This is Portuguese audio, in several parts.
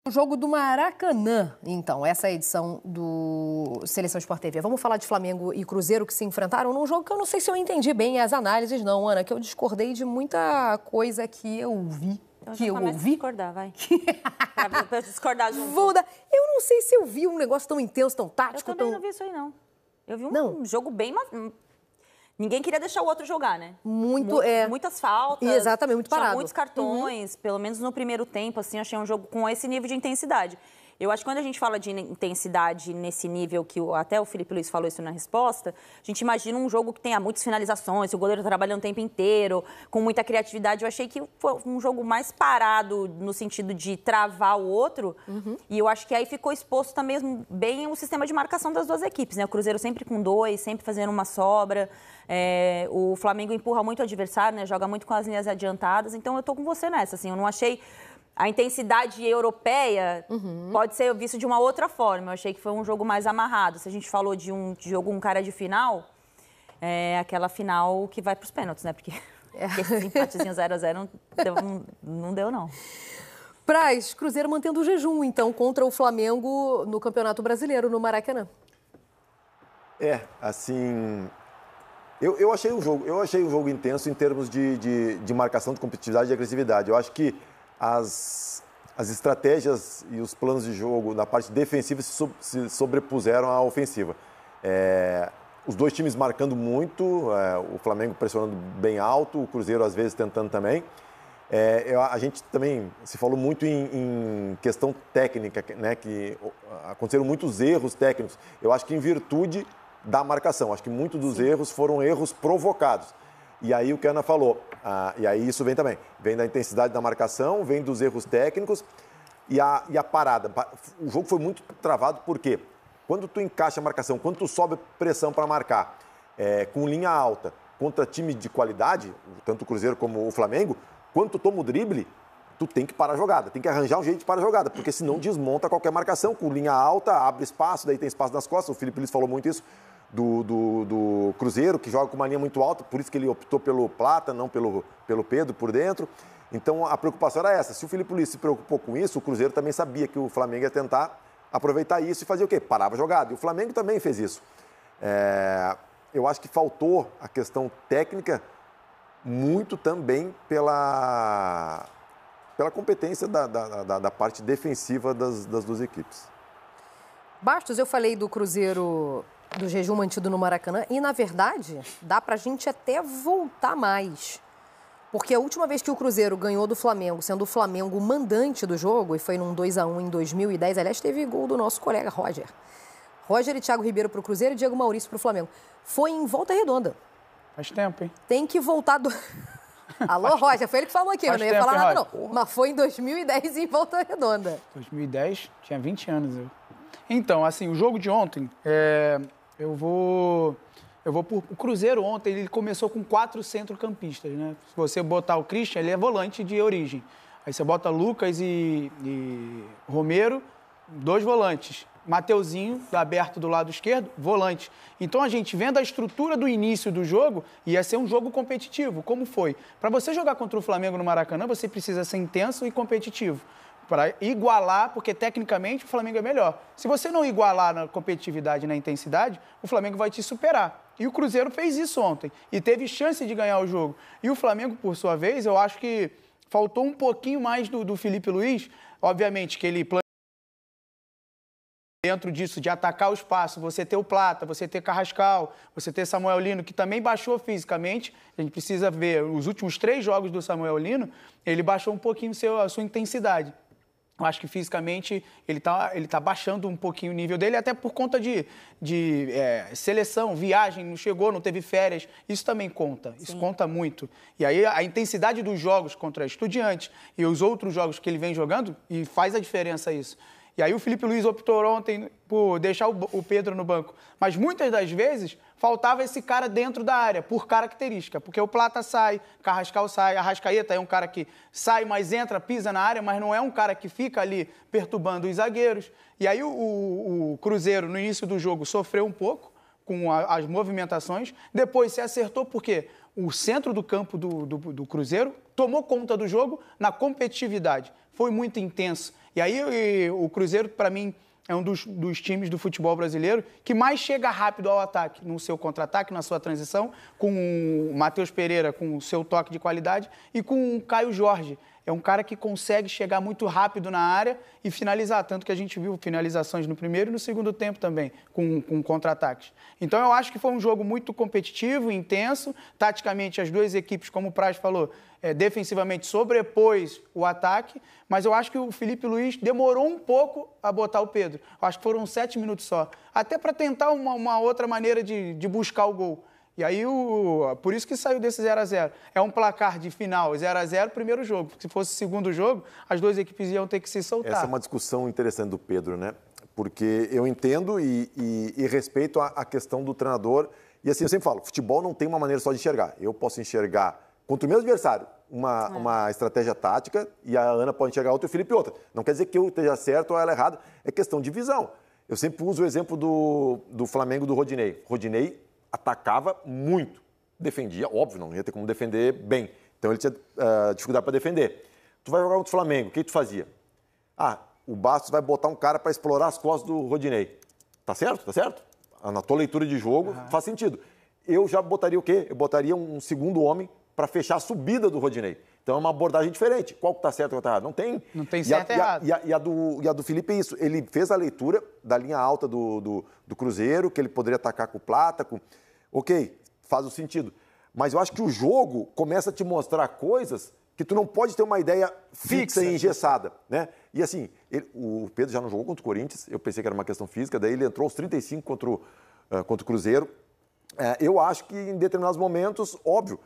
O jogo do Maracanã, então, essa é a edição do Seleção Sport TV. Vamos falar de Flamengo e Cruzeiro que se enfrentaram num jogo que eu não sei se eu entendi bem as análises, não, Ana, que eu discordei de muita coisa que eu vi. Então, que eu ouvi. Discordar, vai. Pra discordar junto. Eu não sei se eu vi um negócio tão intenso, tão tático. Eu também não vi isso aí, não. Eu vi um jogo bem... Ninguém queria deixar o outro jogar, né? Muitas faltas. Exatamente, muito parado. Tinha muitos cartões, pelo menos no primeiro tempo, assim, achei um jogo com esse nível de intensidade. Eu acho que quando a gente fala de intensidade nesse nível, que até o Felipe Luiz falou isso na resposta, a gente imagina um jogo que tenha muitas finalizações, o goleiro trabalhando o tempo inteiro, com muita criatividade. Eu achei que foi um jogo mais parado no sentido de travar o outro. E eu acho que aí ficou exposto também bem o sistema de marcação das duas equipes, né? O Cruzeiro sempre com dois, sempre fazendo uma sobra. O Flamengo empurra muito o adversário, né? Joga muito com as linhas adiantadas. Então eu tô com você nessa, assim, eu não achei... A intensidade europeia pode ser visto de uma outra forma. Eu achei que foi um jogo mais amarrado. Se a gente falou de um jogo, um cara de final, é aquela final que vai para os pênaltis, né? Porque esse empatezinho 0-0 não deu, não. Praz, Cruzeiro mantendo o jejum, então, contra o Flamengo no Campeonato Brasileiro, no Maracanã. Assim... Eu achei um jogo intenso em termos de marcação, de competitividade e agressividade. Eu acho que as estratégias e os planos de jogo na parte defensiva se sobrepuseram à ofensiva. Os dois times marcando muito, o Flamengo pressionando bem alto, o Cruzeiro às vezes tentando também. A gente também se falou muito em questão técnica, né, que aconteceram muitos erros técnicos. Eu acho que em virtude da marcação, acho que muitos dos erros foram erros provocados. E aí o que a Ana falou, e aí isso vem também, vem da intensidade da marcação, vem dos erros técnicos e a parada. O jogo foi muito travado porque quando tu encaixa a marcação, quando tu sobe pressão para marcar com linha alta contra time de qualidade, tanto o Cruzeiro como o Flamengo, quando tu toma o drible, tu tem que parar a jogada, tem que arranjar um jeito de parar a jogada, porque senão desmonta qualquer marcação. Com linha alta, abre espaço, daí tem espaço nas costas, o Felipe Luiz falou muito isso, do Cruzeiro, que joga com uma linha muito alta, por isso que ele optou pelo Plata, não pelo Pedro por dentro. Então a preocupação era essa. Se o Felipe Luiz se preocupou com isso, o Cruzeiro também sabia que o Flamengo ia tentar aproveitar isso e fazer o quê? Parava a jogada. E o Flamengo também fez isso. Eu acho que faltou a questão técnica muito também pela competência da parte defensiva das duas equipes. Bastos, eu falei do Cruzeiro, do jejum mantido no Maracanã, e, na verdade, dá pra gente até voltar mais. Porque a última vez que o Cruzeiro ganhou do Flamengo, sendo o Flamengo o mandante do jogo, e foi num 2-1 em 2010, aliás, teve gol do nosso colega Roger. Roger e Thiago Ribeiro pro Cruzeiro e Diego Maurício pro Flamengo. Foi em Volta Redonda. Faz tempo, hein? Tem que voltar do... Alô, Roger, foi ele que falou aqui, eu não ia falar nada, não. Mas foi em 2010 em Volta Redonda. 2010, tinha 20 anos eu. Então, assim, o jogo de ontem, eu vou por... O Cruzeiro ontem, ele começou com 4 centrocampistas, né? Se você botar o Christian, ele é volante de origem. Aí você bota Lucas e Romero, 2 volantes. Mateuzinho, aberto do lado esquerdo, volante. Então, a gente vendo a estrutura do início do jogo, ia ser um jogo competitivo, como foi. Para você jogar contra o Flamengo no Maracanã, você precisa ser intenso e competitivo. Para igualar, porque tecnicamente o Flamengo é melhor. Se você não igualar na competitividade e na intensidade, o Flamengo vai te superar. E o Cruzeiro fez isso ontem e teve chance de ganhar o jogo. E o Flamengo, por sua vez, eu acho que faltou um pouquinho mais do Felipe Luiz. Obviamente que ele dentro disso, de atacar o espaço, você ter o Plata, você ter Carrascal, você ter Samuel Lino, que também baixou fisicamente. A gente precisa ver os últimos 3 jogos do Samuel Lino, ele baixou um pouquinho a sua intensidade. Eu acho que fisicamente ele tá baixando um pouquinho o nível dele, até por conta de seleção, viagem, não chegou, não teve férias. Isso também conta, isso conta muito. E aí a intensidade dos jogos contra Estudiantes e os outros jogos que ele vem jogando, e faz a diferença isso. E aí o Felipe Luiz optou ontem por deixar o Pedro no banco. Mas muitas das vezes faltava esse cara dentro da área, por característica. Porque o Plata sai, Carrascal sai, Arrascaeta é um cara que sai, mas entra, pisa na área, mas não é um cara que fica ali perturbando os zagueiros. E aí o Cruzeiro, no início do jogo, sofreu um pouco com as movimentações. Depois se acertou porque o centro do campo do Cruzeiro tomou conta do jogo na competitividade. Foi muito intenso. E aí o Cruzeiro, para mim, é um dos times do futebol brasileiro que mais chega rápido ao ataque, no seu contra-ataque, na sua transição, com o Matheus Pereira com o seu toque de qualidade e com o Caio Jorge. É um cara que consegue chegar muito rápido na área e finalizar, tanto que a gente viu finalizações no primeiro e no segundo tempo também, com contra-ataques. Então eu acho que foi um jogo muito competitivo, intenso, taticamente as duas equipes, como o Praz falou, defensivamente sobrepôs o ataque, mas eu acho que o Felipe Luiz demorou um pouco a botar o Pedro. Eu acho que foram 7 minutos só, até para tentar uma outra maneira de buscar o gol. E aí, por isso que saiu desse 0-0. É um placar de final, 0-0, primeiro jogo. Se fosse o segundo jogo, as duas equipes iam ter que se soltar. Essa é uma discussão interessante do Pedro, né? Porque eu entendo e respeito a questão do treinador. E assim, eu sempre falo, futebol não tem uma maneira só de enxergar. Eu posso enxergar contra o meu adversário uma estratégia tática e a Ana pode enxergar outra e o Felipe outra. Não quer dizer que eu esteja certo ou ela errada, é questão de visão. Eu sempre uso o exemplo do Flamengo do Rodinei. Rodinei atacava muito, defendia, óbvio, não ia ter como defender bem. Então ele tinha dificuldade para defender. Tu vai jogar contra o Flamengo, o que tu fazia? O Bastos vai botar um cara para explorar as costas do Rodinei. Tá certo? Tá certo? Na tua leitura de jogo faz sentido. Eu já botaria o quê? Eu botaria um segundo homem para fechar a subida do Rodinei. Então é uma abordagem diferente. Qual que tá certo e qual tá errado? Não tem. Não tem certo e errado. E a do Felipe é isso. Ele fez a leitura da linha alta do Cruzeiro, que ele poderia atacar com o Plata. Ok, faz o sentido. Mas eu acho que o jogo começa a te mostrar coisas que tu não pode ter uma ideia fixa e engessada, né? E assim, o Pedro já não jogou contra o Corinthians, eu pensei que era uma questão física, daí ele entrou aos 35 contra o Cruzeiro. Eu acho que em determinados momentos, óbvio,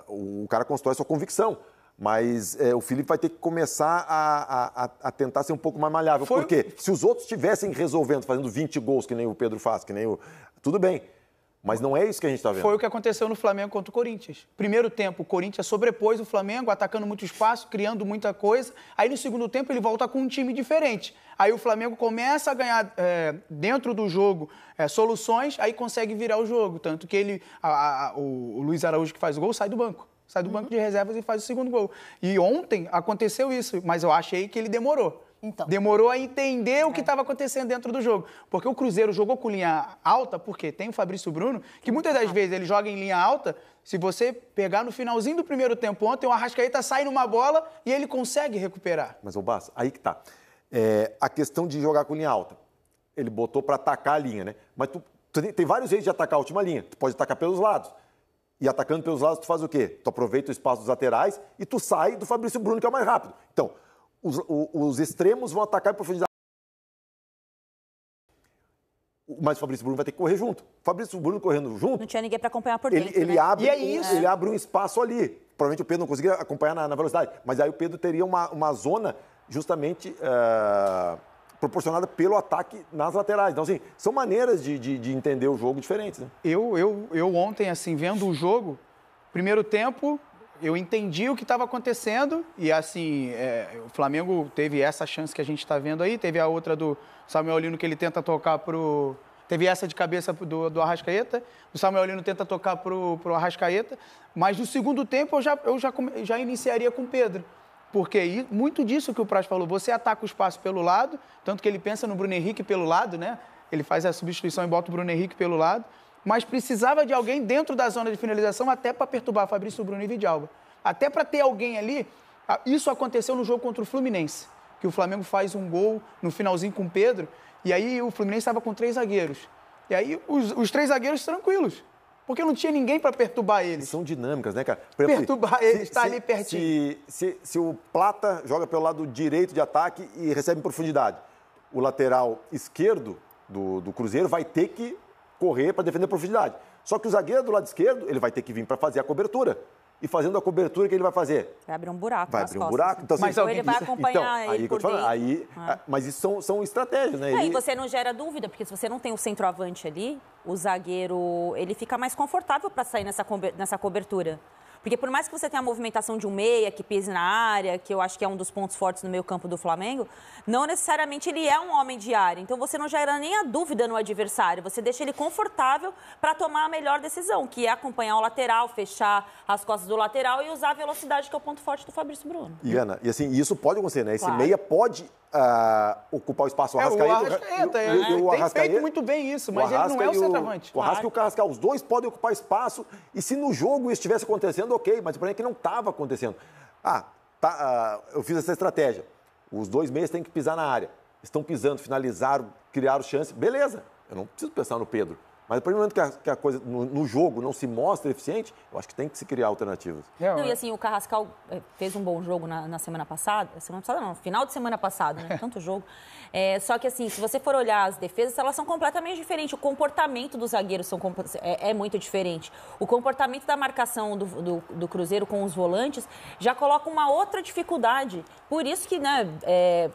o cara constrói sua convicção, mas o Felipe vai ter que começar a tentar ser um pouco mais malhável. Porque se os outros estivessem resolvendo, fazendo 20 gols, que nem o Pedro faz, tudo bem. Mas não é isso que a gente está vendo. Foi o que aconteceu no Flamengo contra o Corinthians. Primeiro tempo, o Corinthians sobrepôs o Flamengo, atacando muito espaço, criando muita coisa. Aí, no segundo tempo, ele volta com um time diferente. Aí o Flamengo começa a ganhar, dentro do jogo, soluções, aí consegue virar o jogo. Tanto que o Luiz Araújo, que faz o gol, sai do banco. Sai do banco de reservas e faz o segundo gol. E ontem aconteceu isso, mas eu achei que ele demorou. Então. Demorou a entender o que estava acontecendo dentro do jogo. Porque o Cruzeiro jogou com linha alta, porque tem o Fabrício Bruno, que muitas das vezes ele joga em linha alta. Se você pegar no finalzinho do primeiro tempo ontem, o Arrascaeta sai numa bola e ele consegue recuperar. Mas, Basso, aí que tá. A questão de jogar com linha alta. Ele botou para atacar a linha, né? Mas tem vários jeitos de atacar a última linha. Tu pode atacar pelos lados. E atacando pelos lados, tu faz o quê? Tu aproveita o espaço dos laterais e tu sai do Fabrício Bruno, que é o mais rápido. Então, os extremos vão atacar em profundidade. Mas o Fabrício Bruno vai ter que correr junto. O Fabrício Bruno correndo junto... Não tinha ninguém para acompanhar por dentro, ele né? abre, ele abre um espaço ali. Provavelmente o Pedro não conseguiria acompanhar na velocidade. Mas aí o Pedro teria uma zona justamente proporcionada pelo ataque nas laterais. Então, assim, são maneiras de entender o jogo diferentes, né? Eu ontem, assim, vendo o jogo, primeiro tempo... Eu entendi o que estava acontecendo e, assim, o Flamengo teve essa chance que a gente está vendo aí, teve a outra do Samuel Lino que ele tenta tocar pro... Teve essa de cabeça do Arrascaeta, o Samuel Lino tenta tocar pro Arrascaeta, mas no segundo tempo eu já iniciaria com o Pedro. Porque muito disso que o Praz falou, você ataca o espaço pelo lado, tanto que ele pensa no Bruno Henrique pelo lado, né? Ele faz a substituição e bota o Bruno Henrique pelo lado. Mas precisava de alguém dentro da zona de finalização até para perturbar Fabrício Bruno e Vidalba. Até para ter alguém ali. Isso aconteceu no jogo contra o Fluminense, que o Flamengo faz um gol no finalzinho com o Pedro, e aí o Fluminense estava com 3 zagueiros. E aí os 3 zagueiros tranquilos, porque não tinha ninguém para perturbar eles. São dinâmicas, né, cara? Perturbar eles, está ali pertinho. Se o Plata joga pelo lado direito de ataque e recebe em profundidade, o lateral esquerdo do Cruzeiro vai ter que correr para defender a profundidade. Só que o zagueiro do lado esquerdo, ele vai ter que vir para fazer a cobertura. E fazendo a cobertura, o que ele vai fazer? Vai abrir um buraco. Vai abrir um buraco. Então, mas ele vai acompanhar ele por dentro. Mas isso são estratégias, né? E você não gera dúvida, porque se você não tem o centroavante ali, o zagueiro, ele fica mais confortável para sair nessa cobertura. Porque por mais que você tenha a movimentação de um meia que pise na área, que eu acho que é um dos pontos fortes no meio campo do Flamengo, não necessariamente ele é um homem de área. Então você não gera nem a dúvida no adversário, você deixa ele confortável para tomar a melhor decisão, que é acompanhar o lateral, fechar as costas do lateral e usar a velocidade, que é o ponto forte do Fabrício Bruno. E, Ana, e assim, isso pode acontecer, né? Esse Claro. meia pode ocupar o espaço. O Arrascaeta tem feito muito bem isso, mas ele não é o centroavante. O Arrasca e o Carrascal, os dois podem ocupar espaço, e se no jogo isso estivesse acontecendo, ok, mas o problema é que não estava acontecendo. Eu fiz essa estratégia. Os dois meias têm que pisar na área. Estão pisando, finalizaram, criaram chance, beleza. Eu não preciso pensar no Pedro. Mas a partir do momento que a coisa no jogo não se mostra eficiente, eu acho que tem que se criar alternativas. Não, e assim, o Carrascal fez um bom jogo na semana passada. Semana passada não, final de semana passada, né? Tanto jogo. Só que assim, se você for olhar as defesas, elas são completamente diferentes. O comportamento dos zagueiros é muito diferente. O comportamento da marcação do Cruzeiro com os volantes já coloca uma outra dificuldade. Por isso que, né,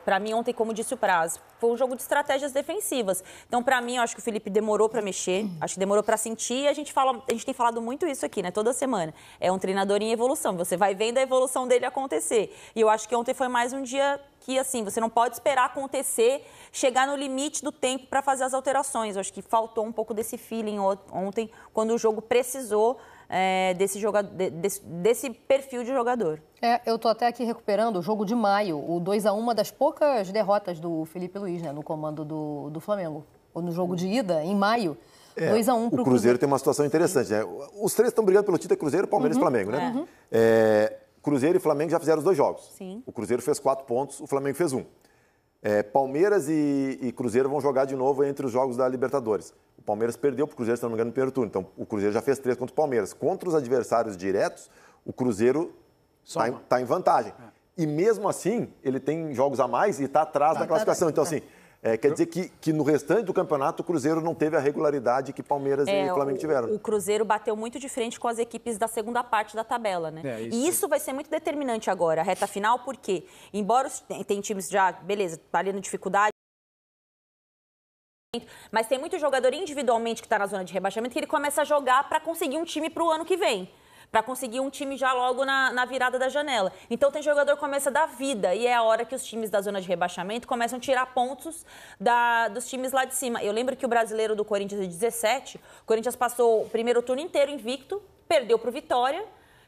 para mim ontem, como disse o Praz, foi um jogo de estratégias defensivas. Então, para mim, eu acho que o Felipe demorou para mexer, acho que demorou para sentir, e a gente tem falado muito isso aqui, né, toda semana. É um treinador em evolução, você vai vendo a evolução dele acontecer. E eu acho que ontem foi mais um dia que, assim, você não pode esperar acontecer, chegar no limite do tempo para fazer as alterações. Eu acho que faltou um pouco desse feeling ontem, quando o jogo precisou desse perfil de jogador. Eu tô até aqui recuperando o jogo de maio, o 2-1, uma das poucas derrotas do Felipe Luiz, né, no comando do Flamengo. Ou no jogo de ida, em maio, 2-1 pro O Cruzeiro tem uma situação interessante, né? Os três estão brigando pelo título, Cruzeiro, Palmeiras e Flamengo, né? Cruzeiro e Flamengo já fizeram os 2 jogos. Sim. O Cruzeiro fez 4 pontos, o Flamengo fez 1. Palmeiras e Cruzeiro vão jogar de novo entre os jogos da Libertadores. O Palmeiras perdeu para o Cruzeiro, se não me engano, no primeiro turno. Então, o Cruzeiro já fez 3 contra o Palmeiras. Contra os adversários diretos, o Cruzeiro está em vantagem. E mesmo assim, ele tem jogos a mais e está atrás da classificação. Então, assim, quer dizer que no restante do campeonato, o Cruzeiro não teve a regularidade que Palmeiras e Flamengo tiveram. O Cruzeiro bateu muito de frente com as equipes da segunda parte da tabela, né? E isso vai ser muito determinante agora, a reta final, porque, embora tem times já, beleza, tá ali na dificuldade, mas tem muito jogador individualmente que está na zona de rebaixamento que ele começa a jogar para conseguir um time para o ano que vem. Para conseguir um time já logo na virada da janela. Então tem jogador que começa a dar vida e é a hora que os times da zona de rebaixamento começam a tirar pontos dos times lá de cima. Eu lembro que o brasileiro do Corinthians de 17, o Corinthians passou o primeiro turno inteiro invicto, perdeu para o Vitória,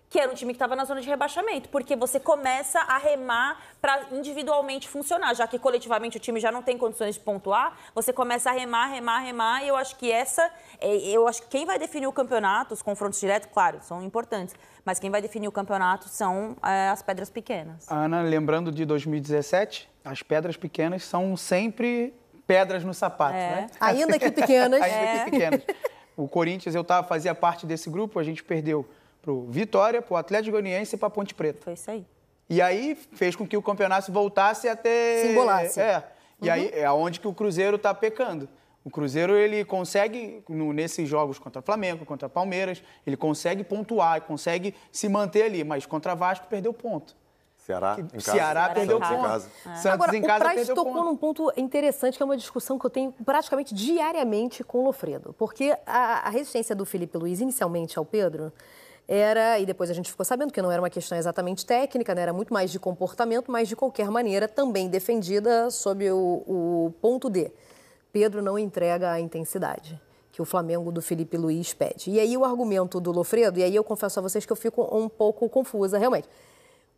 que era um time que estava na zona de rebaixamento, porque você começa a remar para individualmente funcionar, já que coletivamente o time já não tem condições de pontuar, você começa a remar, e eu acho que quem vai definir o campeonato, os confrontos diretos, claro, são importantes, mas quem vai definir o campeonato são as pedras pequenas. Ana, lembrando de 2017, as pedras pequenas são sempre pedras no sapato, né? Ainda que pequenas. Ainda que pequenas. O Corinthians, fazia parte desse grupo, a gente perdeu para o Vitória, para o Atlético Goianiense e para a Ponte Preta. Foi isso aí. E aí fez com que o campeonato voltasse a ter... Se embolasse. E aí é onde que o Cruzeiro está pecando. O Cruzeiro, ele consegue, nesses jogos contra o Flamengo, contra o Palmeiras, ele consegue pontuar, consegue se manter ali, mas contra o Vasco perdeu ponto. Ceará em casa. Ceará perdeu Santos ponto. em casa. Santos Agora, em casa o Praz perdeu tocou ponto. num ponto interessante, que é uma discussão que eu tenho praticamente diariamente com o Lofredo. Porque a resistência do Felipe Luiz, inicialmente ao Pedro, e depois a gente ficou sabendo que não era uma questão exatamente técnica, né? Era muito mais de comportamento, mas de qualquer maneira também defendida sob o ponto de Pedro não entrega a intensidade que o Flamengo do Felipe Luiz pede. E aí o argumento do Lofredo, e aí eu confesso a vocês que eu fico um pouco confusa, realmente.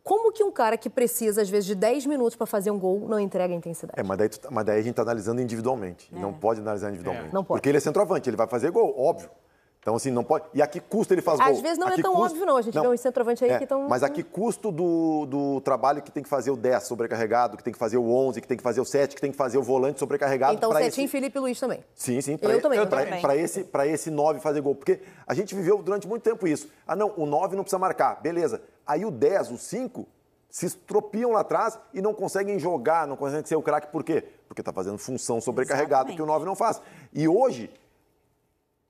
Como que um cara que precisa, às vezes, de 10 minutos para fazer um gol não entrega a intensidade? Mas daí a gente está analisando individualmente. Não pode analisar individualmente. Não pode. Porque ele é centroavante, ele vai fazer gol, óbvio. Então, assim, não pode... E a que custo ele faz gol? Às vezes não é tão óbvio, não. A gente vê uns centroavantes aí que estão... Mas a que custo do trabalho que tem que fazer o 10 sobrecarregado, que tem que fazer o 11, que tem que fazer o 7, que tem que fazer o volante sobrecarregado... Então, Cetim e Felipe Luiz também. Sim. Eu também. Para esse 9 fazer gol. Porque a gente viveu durante muito tempo isso. Não, o 9 não precisa marcar. Beleza. Aí o 10, o 5... se estropiam lá atrás e não conseguem jogar, não conseguem ser o craque. Por quê? Porque está fazendo função sobrecarregada que o 9 não faz. E hoje,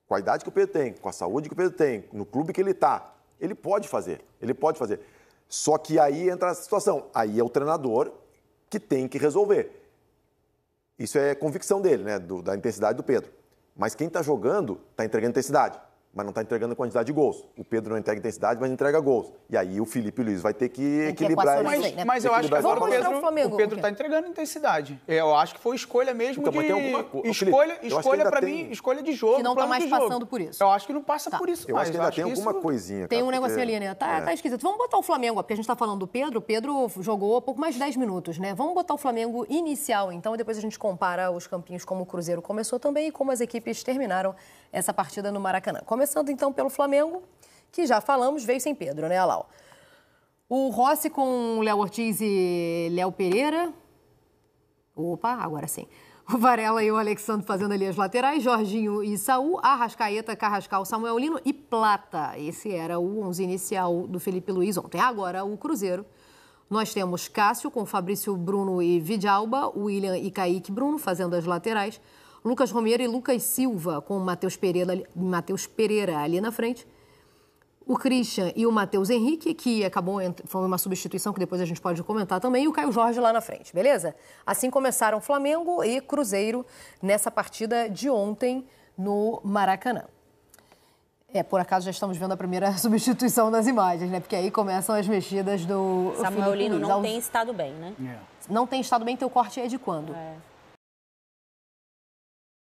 com a idade que o Pedro tem, com a saúde que o Pedro tem, no clube que ele está, ele pode fazer. Só que aí entra a situação. Aí é o treinador que tem que resolver. Isso é convicção dele, né? Da intensidade do Pedro. Mas quem está jogando está entregando intensidade. mas não está entregando quantidade de gols. O Pedro não entrega intensidade, mas entrega gols. E aí o Felipe Luiz vai ter que equilibrar isso. Mas eu acho que agora o Pedro está entregando intensidade. Eu acho que foi escolha mesmo então, escolha para mim, escolha de jogo. Que não está mais passando por isso. Eu acho que não passa por isso eu mais. Acho que ainda tem alguma coisinha. Tem um negocinho ali, né? Tá esquisito. Vamos botar o Flamengo, porque a gente está falando do Pedro. O Pedro jogou pouco mais de 10 minutos, né? Vamos botar o Flamengo inicial, então, e depois a gente compara os campinhos como o Cruzeiro começou também e como as equipes terminaram essa partida no Maracanã. Começando, então, pelo Flamengo, que já falamos, veio sem Pedro, né, Alau? O Rossi com Léo Ortiz e Léo Pereira. Opa, agora sim. O Varela e o Alexandre fazendo ali as laterais, Jorginho e Saul, Arrascaeta, Carrascal, Samuel Lino e Plata. Esse era o 11 inicial do Felipe Luiz ontem. Agora, o Cruzeiro. Nós temos Cássio com Fabrício Bruno e Vidalba, William e Kaique Bruno fazendo as laterais, Lucas Romero e Lucas Silva com Matheus Pereira ali na frente, o Christian e o Matheus Henrique, que foi uma substituição que depois a gente pode comentar também, e o Caio Jorge lá na frente, beleza? Assim começaram Flamengo e Cruzeiro nessa partida de ontem no Maracanã. Por acaso já estamos vendo a primeira substituição das imagens, né? Porque aí começam as mexidas do Samuel Lino não tem estado bem, né? Não tem estado bem, teu corte é de quando?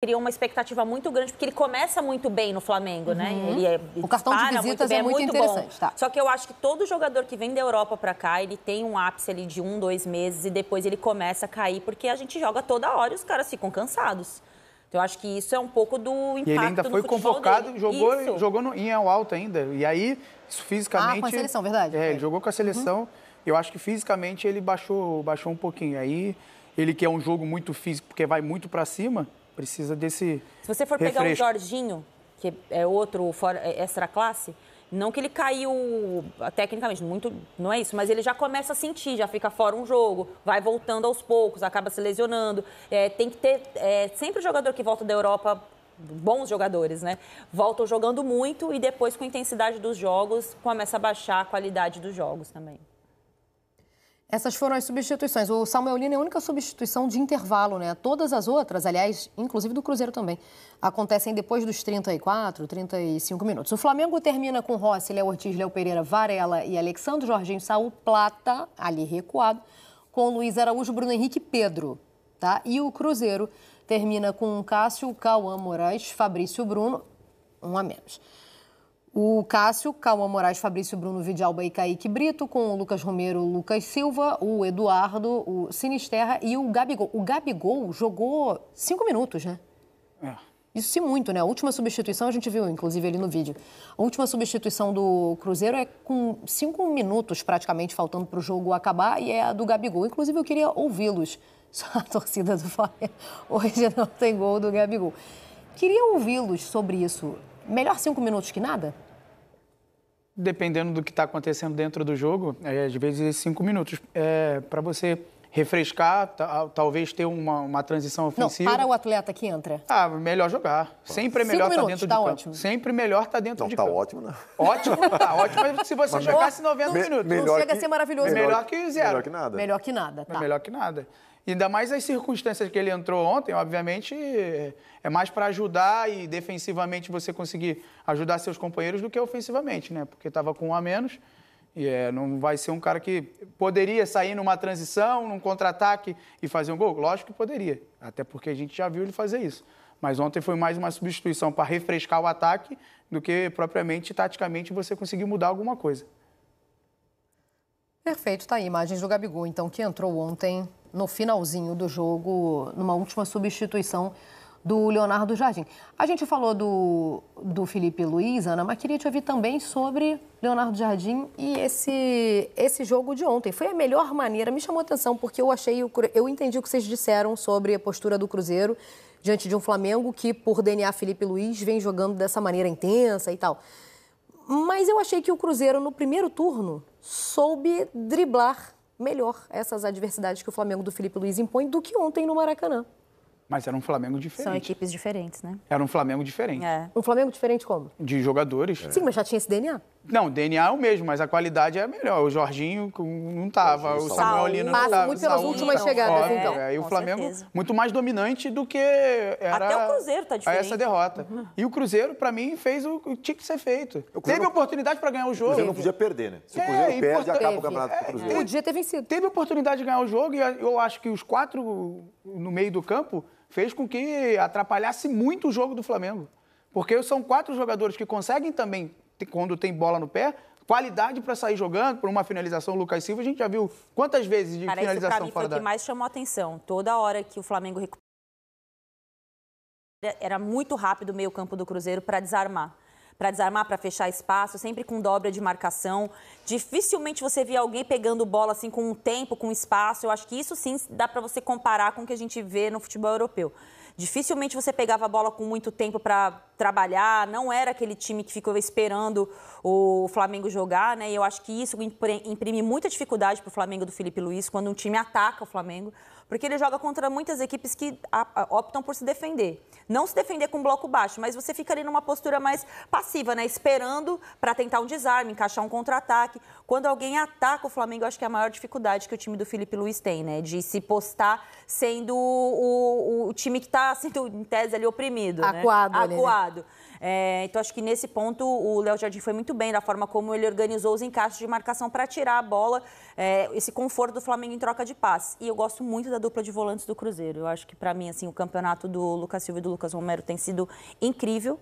Criou uma expectativa muito grande, porque ele começa muito bem no Flamengo, né? Ele o cartão de visitas é muito interessante. Tá. Só que eu acho que todo jogador que vem da Europa para cá, ele tem um ápice ali de 1, 2 meses e depois ele começa a cair, porque a gente joga toda hora e os caras ficam cansados. Então, eu acho que isso é um pouco do impacto. E ele ainda foi convocado, jogou em El Alto ainda. E aí, isso fisicamente... com a seleção, verdade. Ele jogou com a seleção. Eu acho que fisicamente ele baixou um pouquinho. Aí, ele que é um jogo muito físico, porque vai muito para cima, precisa desse Se você for pegar o Jorginho, que é outro extra classe, não que ele caiu tecnicamente, não é isso, mas ele já começa a sentir, já fica fora um jogo, vai voltando aos poucos, acaba se lesionando. Tem que ter sempre o jogador que volta da Europa, bons jogadores, né? Voltam jogando muito e depois, com a intensidade dos jogos, começa a baixar a qualidade dos jogos também. Essas foram as substituições. O Samuel Lino é a única substituição de intervalo, né? Todas as outras, aliás, inclusive do Cruzeiro também, acontecem depois dos 34, 35 minutos. O Flamengo termina com Rossi, Léo Ortiz, Léo Pereira, Varela e Alexandre, Jorginho, Saul, Plata, ali recuado, com Luiz Araújo, Bruno Henrique e Pedro, tá? E o Cruzeiro termina com Cássio, Cauã Moraes, Fabrício Bruno, um a menos. O Cássio, Cauã Moraes, Fabrício Bruno, Vidalba e Kaique Brito, com o Lucas Romero, Lucas Silva, o Eduardo, o Sinisterra e o Gabigol. O Gabigol jogou 5 minutos, né? Isso sim muito, né? A última substituição, a gente viu, inclusive, ali no vídeo. A última substituição do Cruzeiro é com 5 minutos, praticamente, faltando para o jogo acabar, e é a do Gabigol. Inclusive, eu queria ouvi-los. Só a torcida do Flamengo hoje não tem gol do Gabigol. Queria ouvi-los sobre isso. Melhor 5 minutos que nada? Dependendo do que está acontecendo dentro do jogo, às vezes 5 minutos. Para você refrescar, talvez ter uma transição ofensiva. Não, para o atleta que entra. Melhor jogar. Sempre é melhor estar dentro de campo. Ótimo. Sempre melhor estar dentro de campo. Tá ótimo, né? Ótimo, tá ótimo. Mas se você jogasse 90 minutos. Não chega a ser maravilhoso. Melhor que zero. Melhor que nada. Melhor que nada, tá. Melhor que nada. Ainda mais as circunstâncias que ele entrou ontem, obviamente, é mais para ajudar e defensivamente você conseguir ajudar seus companheiros do que ofensivamente, né? Porque estava com um a menos e não vai ser um cara que poderia sair numa transição, num contra-ataque e fazer um gol. Lógico que poderia, até porque a gente já viu ele fazer isso. Mas ontem foi mais uma substituição para refrescar o ataque do que propriamente, taticamente, você conseguir mudar alguma coisa. Perfeito, tá aí. Imagens do Gabigol, então, que entrou ontem no finalzinho do jogo, numa última substituição do Leonardo Jardim. A gente falou do Felipe Luiz, Ana, mas queria te ouvir também sobre Leonardo Jardim e esse jogo de ontem. Foi a melhor maneira, me chamou a atenção, porque eu entendi o que vocês disseram sobre a postura do Cruzeiro diante de um Flamengo que, por DNA Felipe Luiz, vem jogando dessa maneira intensa e tal. Mas eu achei que o Cruzeiro, no primeiro turno, soube driblar melhor essas adversidades que o Flamengo do Felipe Luiz impõe do que ontem no Maracanã. Mas era um Flamengo diferente. São equipes diferentes, né? Era um Flamengo diferente. Um Flamengo diferente como? De jogadores. Sim, mas já tinha esse DNA. Não, o DNA é o mesmo, mas a qualidade é melhor. O Jorginho não estava, o Samuel Lino não estava. Muito pelas últimas chegadas, então. E o Flamengo certeza. muito mais dominante do que era Até o Cruzeiro tá diferente. essa derrota. E o Cruzeiro, para mim, fez o que tinha que ser feito. Teve oportunidade para ganhar o jogo. O Cruzeiro não podia perder, né? Se o Cruzeiro perde, acaba o campeonato pro Cruzeiro. Podia ter vencido. Teve oportunidade de ganhar o jogo e eu acho que os 4 no meio do campo fez com que atrapalhasse muito o jogo do Flamengo. Porque são 4 jogadores que conseguem também, quando tem bola no pé, qualidade para sair jogando, por uma finalização. O Lucas Silva, a gente já viu quantas vezes de finalização isso pra mim fora foi o que mais chamou a atenção. Toda hora que o Flamengo recuperava, era muito rápido o meio campo do Cruzeiro para desarmar. Para fechar espaço, sempre com dobra de marcação. Dificilmente você via alguém pegando bola assim com um tempo, com espaço. Eu acho que isso sim dá para você comparar com o que a gente vê no futebol europeu. Dificilmente você pegava a bola com muito tempo para trabalhar, não era aquele time que ficou esperando o Flamengo jogar, né? E eu acho que isso imprime muita dificuldade para o Flamengo do Felipe Luiz, quando um time ataca o Flamengo, porque ele joga contra muitas equipes que optam por se defender. Não se defender com bloco baixo, mas você fica ali numa postura mais passiva, né? Esperando para tentar um desarme, encaixar um contra-ataque. Quando alguém ataca o Flamengo, eu acho que é a maior dificuldade que o time do Felipe Luiz tem, né? De se postar sendo o time que está sendo, em tese, ali oprimido. Acuado. Né? Acuado. Então, acho que nesse ponto o Léo Jardim foi muito bem da forma como ele organizou os encaixes de marcação para tirar a bola, esse conforto do Flamengo em troca de passes. E eu gosto muito da dupla de volantes do Cruzeiro. Eu acho que, para mim, assim, o campeonato do Lucas Silva e do Lucas Romero tem sido incrível.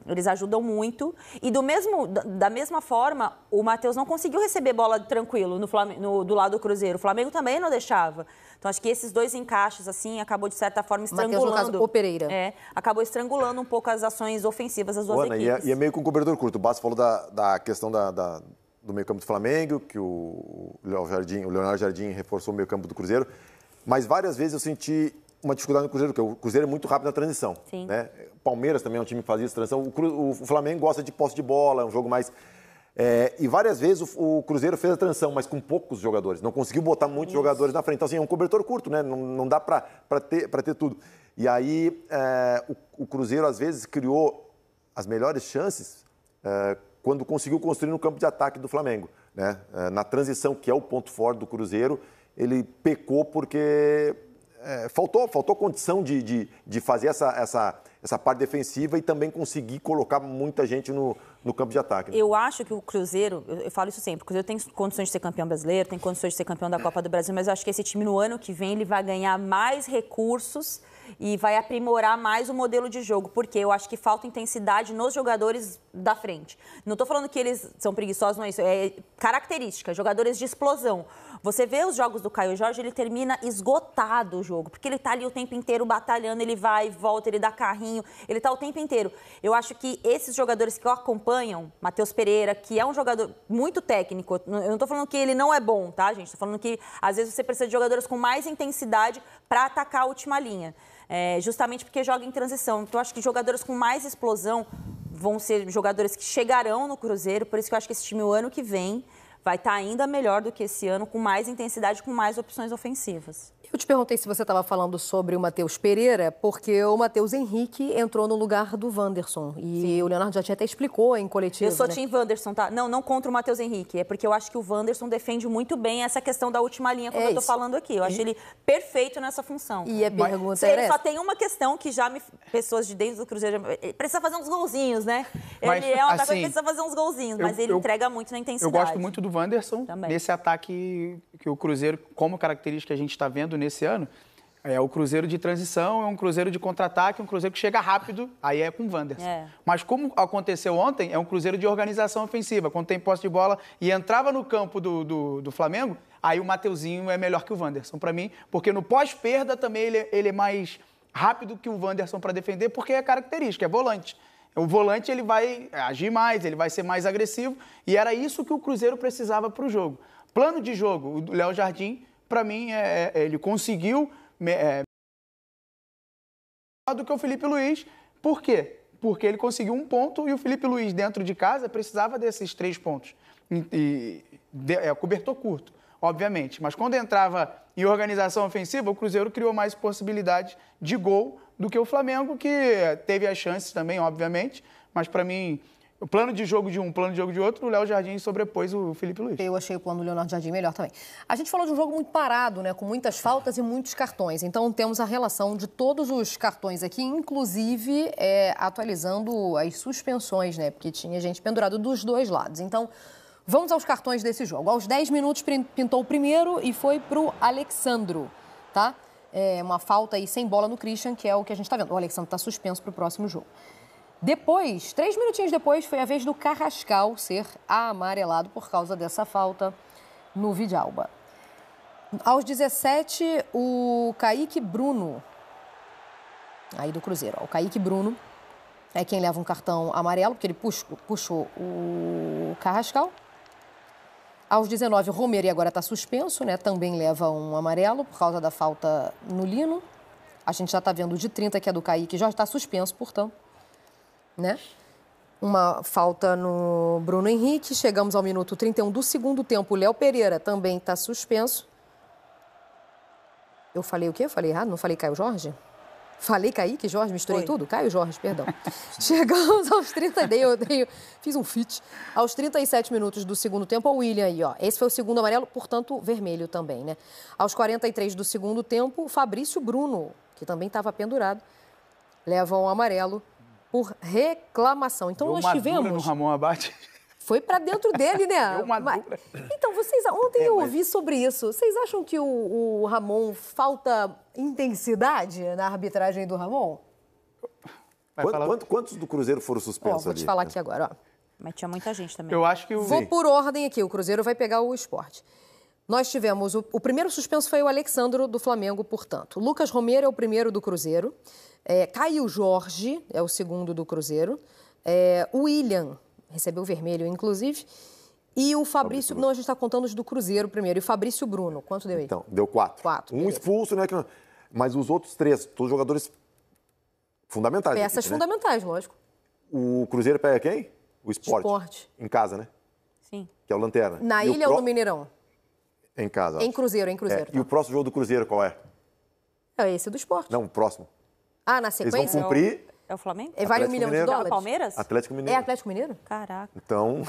Eles ajudam muito. E da mesma forma, o Matheus não conseguiu receber bola tranquilo do lado do Cruzeiro. O Flamengo também não deixava. Então, acho que esses 2 encaixes, assim, acabou, de certa forma, estrangulando. Matheus, no caso, o Pereira. Acabou estrangulando um pouco as ações ofensivas das duas equipes. E é meio com cobertor curto. O Basso falou da questão do meio campo do Flamengo, que o Leonardo Jardim reforçou o meio campo do Cruzeiro. Mas várias vezes eu senti uma dificuldade no Cruzeiro, porque o Cruzeiro é muito rápido na transição. Sim. Né? Palmeiras também é um time que fazia essa transição. O Flamengo gosta de posse de bola, é um jogo mais... e várias vezes o Cruzeiro fez a transição, mas com poucos jogadores. Não conseguiu botar muitos jogadores na frente. Então, assim, é um cobertor curto, né? Não dá para ter tudo. E aí, o Cruzeiro, às vezes, criou as melhores chances quando conseguiu construir no campo de ataque do Flamengo. Né? Na transição, que é o ponto forte do Cruzeiro, ele pecou porque... faltou condição de fazer essa parte defensiva e também conseguir colocar muita gente no campo de ataque. Né? Eu acho que o Cruzeiro, eu falo isso sempre, o Cruzeiro tem condições de ser campeão brasileiro, tem condições de ser campeão da Copa do Brasil, mas eu acho que esse time no ano que vem ele vai ganhar mais recursos e vai aprimorar mais o modelo de jogo, porque eu acho que falta intensidade nos jogadores da frente. Não estou falando que eles são preguiçosos, não é isso, é característica, jogadores de explosão. Você vê os jogos do Caio Jorge, ele termina esgotado o jogo, porque ele está ali o tempo inteiro batalhando, ele vai e volta, ele dá carrinho, ele está o tempo inteiro. Eu acho que esses jogadores que o acompanham, Matheus Pereira, que é um jogador muito técnico, eu não estou falando que ele não é bom, tá, gente? Estou falando que às vezes você precisa de jogadores com mais intensidade para atacar a última linha. Justamente porque joga em transição. Então, eu acho que jogadores com mais explosão vão ser jogadores que chegarão no Cruzeiro, por isso que eu acho que esse time, o ano que vem, vai estar ainda melhor do que esse ano, com mais intensidade, com mais opções ofensivas. Eu te perguntei se você estava falando sobre o Matheus Pereira, porque o Matheus Henrique entrou no lugar do Wanderson. E sim, o Leonardo já até explicou em coletivo. Eu sou né? time Wanderson, tá? Não contra o Matheus Henrique. É porque eu acho que o Wanderson defende muito bem essa questão da última linha, como eu tô falando aqui. Eu acho ele perfeito nessa função. E a pergunta ele só tem uma questão que pessoas de dentro do Cruzeiro... Ele precisa fazer uns golzinhos, né? Ele é um atacante que precisa fazer uns golzinhos, mas ele entrega muito na intensidade. Eu gosto muito do Wanderson, também. Nesse ataque que o Cruzeiro, como característica a gente está vendo nesse ano, é o Cruzeiro de transição, é um Cruzeiro de contra-ataque, um Cruzeiro que chega rápido, aí é com o Wanderson. Mas como aconteceu ontem, é um Cruzeiro de organização ofensiva. Quando tem posse de bola e entrava no campo do Flamengo, aí o Mateuzinho é melhor que o Wanderson, para mim, porque no pós-perda também ele é mais rápido que o Wanderson para defender, porque é característica, é volante. O volante ele vai agir mais, ele vai ser mais agressivo, e era isso que o Cruzeiro precisava para o jogo. Plano de jogo, o Léo Jardim, para mim, ele conseguiu... do que o Felipe Luiz. Por quê? Porque ele conseguiu um ponto e o Felipe Luiz, dentro de casa, precisava desses 3 pontos. Cobertor curto, obviamente. Mas quando entrava em organização ofensiva, o Cruzeiro criou mais possibilidades de gol do que o Flamengo, que teve as chances também, obviamente. Mas, para mim, O plano de jogo de um, plano de jogo de outro, o Léo Jardim sobrepôs o Felipe Luiz. Eu achei o plano do Leonardo Jardim melhor também. A gente falou de um jogo muito parado, né, com muitas faltas e muitos cartões. Então, temos a relação de todos os cartões aqui, inclusive atualizando as suspensões, né, porque tinha gente pendurada dos dois lados. Então, vamos aos cartões desse jogo. Aos 10 minutos, pintou o primeiro e foi para o Alexandro, tá? Uma falta aí sem bola no Christian, que é o que a gente está vendo. O Alexandro está suspenso para o próximo jogo. Depois, 3 minutinhos depois, foi a vez do Carrascal ser amarelado por causa dessa falta no Vidalba. Aos 17, o Kaique Bruno, aí do Cruzeiro, o Kaique Bruno é quem leva um cartão amarelo, porque ele puxou o Carrascal. Aos 19, o Romero agora está suspenso, né? Também leva um amarelo por causa da falta no Lino. A gente já está vendo o de 30, que é do Kaique, já está suspenso, portanto. Né? Uma falta no Bruno Henrique. Chegamos ao minuto 31 do segundo tempo. O Léo Pereira também está suspenso. Eu falei o quê? Eu falei errado? Não falei Caio Jorge? Falei Kaique Jorge? Misturei tudo? Caio Jorge, perdão. Chegamos aos 30... Fiz um fit. Aos 37 minutos do segundo tempo, o William aí, ó. Esse foi o segundo amarelo, portanto, vermelho também, né? Aos 43 do segundo tempo, o Fabrício Bruno, que também estava pendurado, leva um amarelo por reclamação. Então, nós tivemos... no Ramon Abate. Foi para dentro dele, né? Então, vocês... Ontem eu ouvi sobre isso. Vocês acham que o Ramon falta intensidade na arbitragem do Ramon? Quantos do Cruzeiro foram suspensos? Vou te falar aqui agora, ó. Mas tinha muita gente também. Eu acho que Vou por ordem aqui. O Cruzeiro vai pegar o Sport. Nós tivemos... O primeiro suspenso foi o Alexandro, do Flamengo, portanto. Lucas Romero é o primeiro do Cruzeiro. Caio Jorge é o segundo do Cruzeiro. O William recebeu o vermelho, inclusive. E o Fabrício... Não, a gente está contando os do Cruzeiro primeiro. E o Fabrício Bruno. Quanto deu aí? Então, deu 4. 4. Um expulso, né? Mas os outros 3, todos jogadores fundamentais. Peças fundamentais, lógico. O Cruzeiro pega quem? O Sport. Em casa, né? Sim. Que é o Lanterna. Na Ilha ou no Mineirão? Em casa. Em Cruzeiro. Tá. E o próximo jogo do Cruzeiro qual é? É esse do Sport. Não, o próximo. Na sequência? Eles vão cumprir... É o Flamengo? Vale $1 milhão de dólares? É o Palmeiras? Atlético Mineiro. É Atlético Mineiro? Caraca. Então,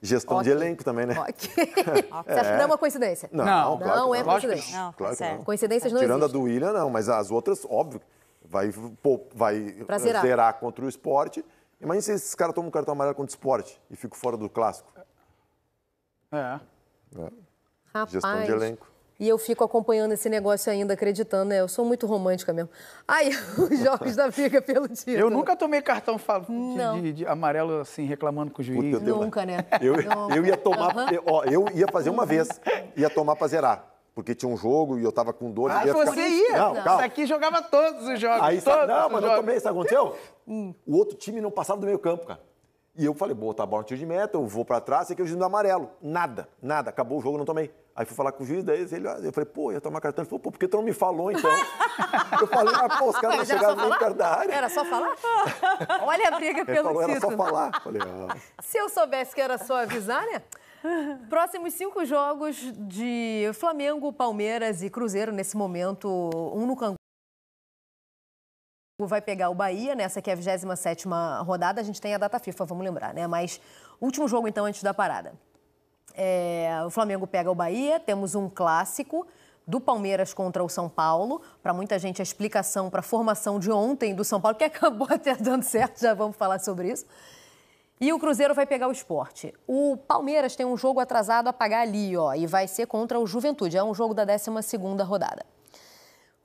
gestão de elenco também, né? Você acha que não é uma coincidência? Não, claro não que é coincidência. Não, claro que não. Coincidências não Tirando existem. a do William, não, mas as outras, óbvio, vai zerar contra o Sport. Imagina se esses caras tomam um cartão amarelo contra o Sport e ficam fora do clássico. Rapaz, gestão de elenco. E eu fico acompanhando esse negócio ainda, acreditando, né? Eu sou muito romântica mesmo. Os jogos da briga pelo título. Eu nunca tomei cartão de amarelo, assim, reclamando com o juiz. Nunca, né? Eu ia tomar... Eu ia fazer uma vez. Ia tomar pra zerar. Porque tinha um jogo e eu tava com dor. Você ia? Não, calma. Isso aqui jogava todos os jogos. Aí, mas eu tomei, sabe o que aconteceu? O outro time não passava do meio campo, cara. E eu falei, tá bom, tiro de meta, eu vou pra trás, e que o juiz do amarelo. Nada. Acabou o jogo, não tomei. Aí fui falar com o juiz, daí eu falei, ia tomar cartão. Ele falou, por que tu não me falou, então? Eu falei, os caras não chegaram nem perto da área. Era só falar? Olha a briga pelo título. Era só falar. Falei, Se eu soubesse que era só avisar, né? Próximos 5 jogos de Flamengo, Palmeiras e Cruzeiro, nesse momento, um no Cangu. Vai pegar o Bahia, nessa que é a 27ª rodada. A gente tem a data FIFA, vamos lembrar, né? Mas último jogo, então, antes da parada. O Flamengo pega o Bahia, temos um clássico do Palmeiras contra o São Paulo. Para muita gente, a explicação para a formação de ontem do São Paulo, que acabou até dando certo, já vamos falar sobre isso. E o Cruzeiro vai pegar o Sport. O Palmeiras tem um jogo atrasado a pagar ali, ó, e vai ser contra o Juventude. É um jogo da 12ª rodada.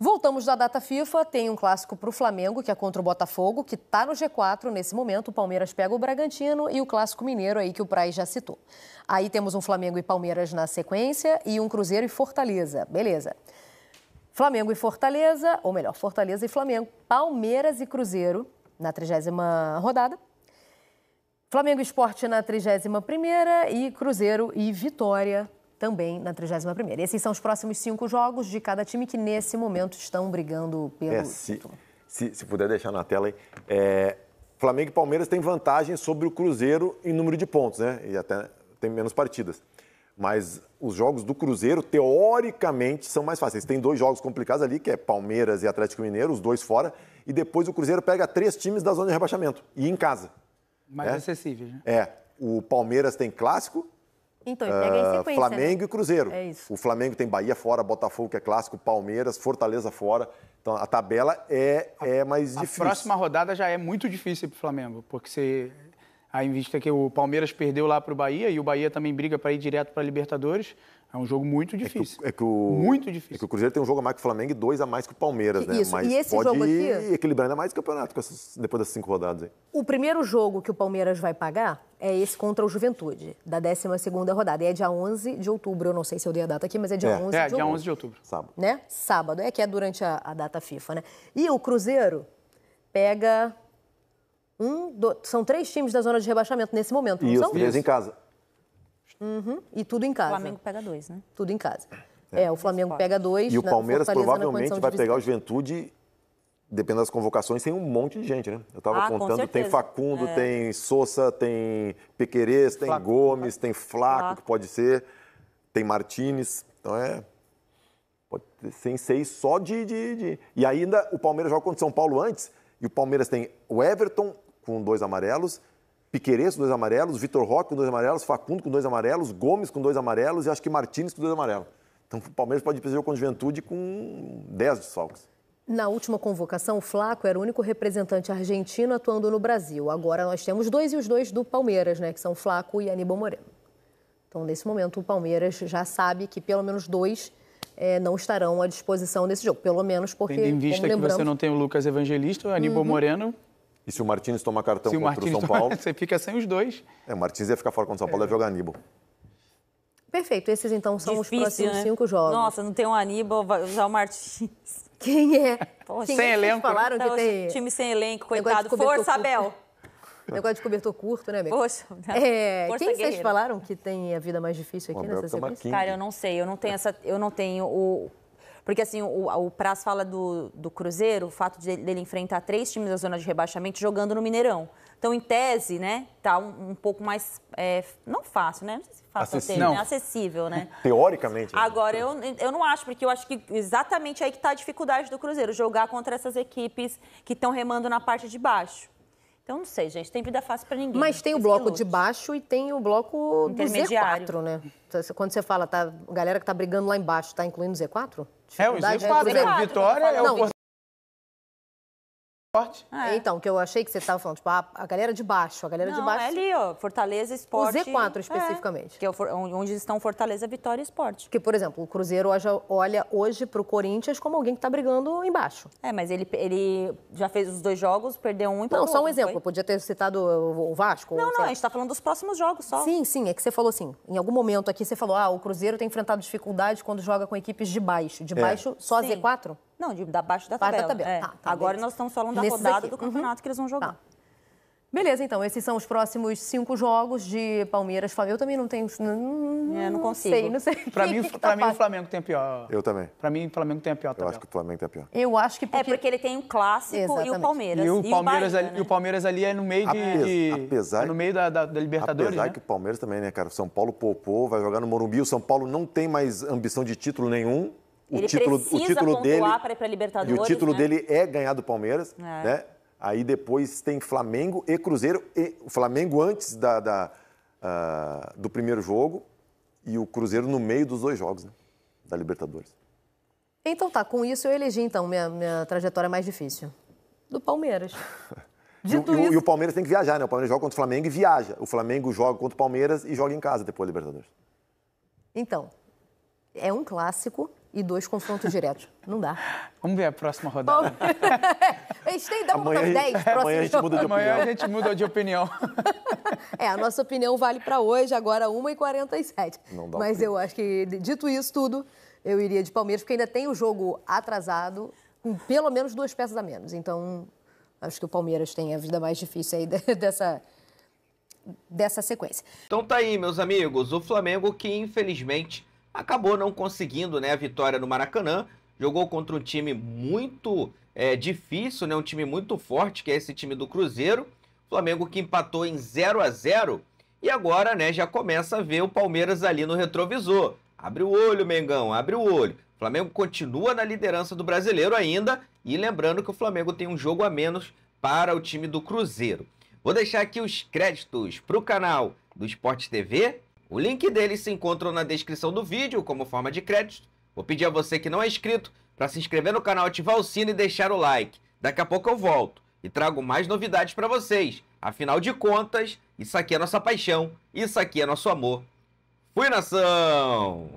Voltamos da data FIFA, tem um clássico para o Flamengo, que é contra o Botafogo, que está no G4 nesse momento. O Palmeiras pega o Bragantino e o Clássico Mineiro aí que o Praz já citou. Aí temos um Flamengo e Palmeiras na sequência e um Cruzeiro e Fortaleza. Beleza. Flamengo e Fortaleza, ou melhor, Fortaleza e Flamengo. Palmeiras e Cruzeiro na 30ª rodada. Flamengo e Sport na 31ª e Cruzeiro e Vitória também na 31ª. Esses são os próximos 5 jogos de cada time que, nesse momento, estão brigando pelo título. Se puder deixar na tela aí. Flamengo e Palmeiras têm vantagem sobre o Cruzeiro em número de pontos, né? E até tem menos partidas. Mas os jogos do Cruzeiro, teoricamente, são mais fáceis. Tem 2 jogos complicados ali, que é Palmeiras e Atlético Mineiro, os 2 fora. E depois o Cruzeiro pega 3 times da zona de rebaixamento. E em casa. Mais acessíveis, né? O Palmeiras tem clássico, Então, e pega em sequência, Flamengo né? e Cruzeiro. É isso. O Flamengo tem Bahia fora, Botafogo que é clássico, Palmeiras, Fortaleza fora. Então a tabela é mais difícil. A próxima rodada já é muito difícil para o Flamengo, porque aí em vista que o Palmeiras perdeu lá para o Bahia e o Bahia também briga para ir direto para a Libertadores, é um jogo muito difícil. Muito difícil. É que o Cruzeiro tem um jogo a mais que o Flamengo e 2 a mais que o Palmeiras, né? Isso. Mas E esse pode jogo aqui? ir equilibrando mais o campeonato depois das 5 rodadas aí. O primeiro jogo que o Palmeiras vai pagar é esse contra o Juventude, da 12ª rodada. E é dia 11 de outubro, eu não sei se eu dei a data aqui, mas é dia 11 de outubro. Dia 11 de outubro. Sábado. Né? Sábado, que é durante a data FIFA, né? E o Cruzeiro pega são 3 times da zona de rebaixamento nesse momento, não E são? os 3 em casa. E tudo em O casa. Flamengo pega 2, né? Tudo em casa. O Flamengo pega 2. E o Palmeiras provavelmente vai pegar o visitante. Juventude, dependendo das convocações, tem um monte de gente, né? Eu estava Com contando, tem certeza. Facundo, tem Sousa, tem Pequerez, tem Flaco. Gomes, tem Flaco, que pode ser, tem Martínez. Então pode ser em 6 só de... E ainda o Palmeiras joga contra o São Paulo antes, e o Palmeiras tem o Everton com 2 amarelos, Piquerez com 2 amarelos, Vitor Roque com 2 amarelos, Facundo com 2 amarelos, Gomes com 2 amarelos e acho que Martínez com 2 amarelos. Então o Palmeiras pode ir para esse jogo contra o Juventude com 10 desfalques. Na última convocação, o Flaco era o único representante argentino atuando no Brasil. Agora nós temos 2 e os 2 do Palmeiras, né? Que são Flaco e Aníbal Moreno. Então, nesse momento, o Palmeiras já sabe que pelo menos 2 não estarão à disposição desse jogo. Pelo menos porque, Tendo em vista que você não tem o Lucas Evangelista, o Aníbal Moreno... E se o Martínez tomar cartão Se o contra Martins o São Paulo... você fica sem os 2. O Martínez ia ficar fora contra o São Paulo, deve jogar Aníbal. Perfeito. Esses, então, são Difícil, os próximos né? 5 jogos. Nossa, não tem um Aníbal, vai usar o Martins. Quem é? Poxa. Quem Sem é que vocês elenco. falaram que Então, tem... time sem elenco, Negócio de coitado. cobertor Força, curto. Abel. Negócio de cobertor curto, né, amigo? Poxa. Força Força quem vocês guerreira. falaram que tem a vida mais difícil aqui Abel nessa tá sequência? Cara, eu não sei, eu não tenho o... Porque, assim, o Praz fala do Cruzeiro, o fato dele enfrentar 3 times da zona de rebaixamento jogando no Mineirão. Então, em tese, né, tá um pouco mais, não fácil, né? Não sei se fácil Acessível. acessível, né? Teoricamente. Né? Agora, eu não acho, porque eu acho que exatamente aí que está a dificuldade do Cruzeiro, jogar contra essas equipes que estão remando na parte de baixo. Então, não sei, gente, tem vida fácil para ninguém. Mas tem o Esse bloco que lute. de baixo e tem o bloco do Intermediário. Z4, né? Quando você fala, tá, a galera que tá brigando lá embaixo, tá incluindo o Z4? O Dificuldade Z4, Cruzeiro. né? Vitória é Não, o forte. Então, que eu achei que você estava falando, tipo, a galera de baixo, a galera de Não, baixo. é ali, ó, Fortaleza, Sport. O Z4 especificamente. Que é onde estão Fortaleza, Vitória e Sport. Porque, por exemplo, o Cruzeiro olha hoje pro Corinthians como alguém que tá brigando embaixo. Mas ele já fez os 2 jogos, perdeu um e Não, empatou, só um exemplo. Eu foi? podia ter citado o Vasco. Não, sei a lá. gente está falando dos próximos jogos só. Sim, é que você falou assim, em algum momento aqui você falou, o Cruzeiro tem enfrentado dificuldades quando joga com equipes de baixo. De baixo, só Sim. Z4? Não, da baixo da Baixo da tabela. tabela. Tá, Agora beleza. nós estamos falando da Nesses rodada aqui. do campeonato que eles vão jogar. Tá. Beleza, então, esses são os próximos 5 jogos de Palmeiras. Eu também não tenho... Não consigo. Não sei. Pra mim, que tá o fácil. Flamengo tem a pior. Eu também. Pra mim, o Flamengo tem a pior Eu tabela. acho que o Flamengo tem a pior. Eu acho que Porque ele tem um clássico e Exatamente. o Palmeiras. E o Palmeiras, Bahia, ali, né? e o Palmeiras ali é no meio Apesar- é no meio da Libertadores, Apesar né? que o Palmeiras também, né, cara? O São Paulo poupou, vai jogar no Morumbi. O São Paulo não tem mais ambição de título nenhum. Ele precisa pontuar para ir pra Libertadores, E o título né? dele é ganhar do Palmeiras, né? Aí depois tem Flamengo e Cruzeiro. E o Flamengo antes do primeiro jogo e o Cruzeiro no meio dos 2 jogos, né? Da Libertadores. Então tá, com isso eu elegi, então, minha trajetória mais difícil. Do Palmeiras. Dito E isso... o Palmeiras tem que viajar, né? O Palmeiras joga contra o Flamengo e viaja. O Flamengo joga contra o Palmeiras e joga em casa depois da Libertadores. Então, é um clássico e 2 confrontos diretos. Não dá. Vamos ver a próxima rodada. A gente tem que dar um Amanhã top 10 amanhã a gente muda de Amanhã opinião. a gente muda de opinião. A nossa opinião vale para hoje, agora 1h47. Não dá Mas opinião. eu acho que, dito isso tudo, eu iria de Palmeiras, porque ainda tem o jogo atrasado, com pelo menos 2 peças a menos. Então, acho que o Palmeiras tem a vida mais difícil aí dessa sequência. Então tá aí, meus amigos, o Flamengo que infelizmente acabou não conseguindo, né, a vitória no Maracanã, jogou contra um time muito difícil, né, um time muito forte, que é esse time do Cruzeiro, Flamengo que empatou em 0-0 e agora, né, já começa a ver o Palmeiras ali no retrovisor. Abre o olho, Mengão, abre o olho. O Flamengo continua na liderança do Brasileiro ainda e lembrando que o Flamengo tem um jogo a menos para o time do Cruzeiro. Vou deixar aqui os créditos para o canal do Sport TV. O link deles se encontra na descrição do vídeo como forma de crédito. Vou pedir a você que não é inscrito para se inscrever no canal, ativar o sino e deixar o like. Daqui a pouco eu volto e trago mais novidades para vocês. Afinal de contas, isso aqui é nossa paixão, isso aqui é nosso amor. Fui, nação!